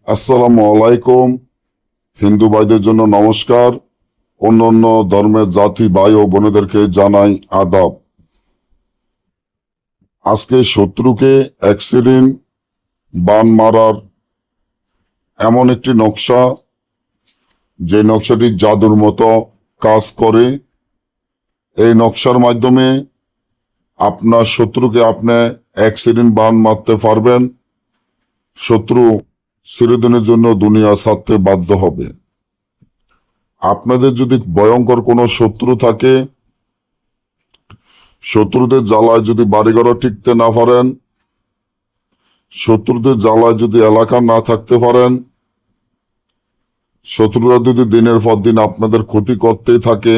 আসসালামু আলাইকুম। হিন্দু ভাইদের জন্য নমস্কার, অন্যান্য ধর্মের জাতি ভাই ও বোনেদেরকে জানাই আদাব। আজকে শত্রুকে অ্যাক্সিডেন্ট বান মারার এমন একটি নকশা, যে নকশাটি জাদুর মতো কাজ করে। এই নকশার মাধ্যমে আপনার শত্রুকে আপনি অ্যাক্সিডেন্ট বান মারতে পারবেন। শত্রু চিরদিনের জন্য দুনিয়া ছাড়তে বাধ্য হবে। আপনাদের যদি ভয়ঙ্কর কোনো শত্রু থাকে, শত্রুদের জ্বালায় যদি বাড়িঘর টিকতে না পারেন, শত্রুদের জ্বালায় যদি এলাকা না থাকতে পারেন, শত্রুরা যদি দিনের পর দিন আপনাদের ক্ষতি করতেই থাকে,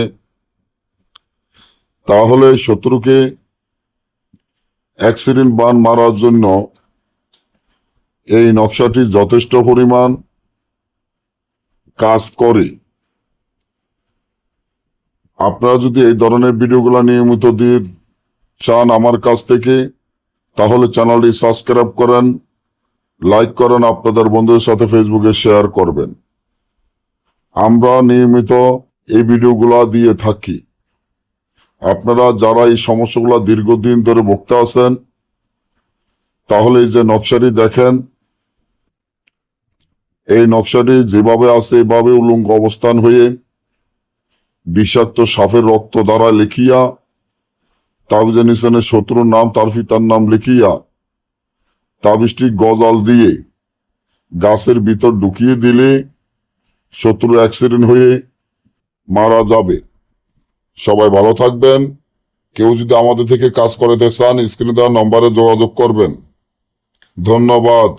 তাহলে শত্রুকে অ্যাক্সিডেন্ট বান মারার জন্য এই নকশাটি যথেষ্ট পরিমাণ কাজ করে। আপনারা যদি এই ধরনের ভিডিওগুলো নিয়মিত দিয়ে চান আমার কাছ থেকে, তাহলে চ্যানেলটি সাবস্ক্রাইব করেন, লাইক করেন, আপনাদের বন্ধুদের সাথে ফেসবুকে শেয়ার করবেন। আমরা নিয়মিত এই ভিডিওগুলো দিয়ে থাকি। আপনারা যারা এই সমস্যাগুলো দীর্ঘদিন ধরে ভুগতে আছেন, তাহলে এই যে নকশাটি দেখেন, এই নকশাটি যেভাবে আছে এভাবে উলঙ্গ অবস্থান হয়ে বিষাক্ত সাপের রক্ত দ্বারা লিখিয়া, তাবিজের নিশানে শত্রুর নাম তার পিতার নাম লিখিয়া তাবিজটি গজাল দিয়ে গাছের ভিতর ঢুকিয়ে দিলে শত্রু অ্যাক্সিডেন্ট হয়ে মারা যাবে। সবাই ভালো থাকবেন। কেউ যদি আমাদের থেকে কাজ করাতে চান, স্ক্রিনে দেওয়া নম্বরে যোগাযোগ করবেন। ধন্যবাদ।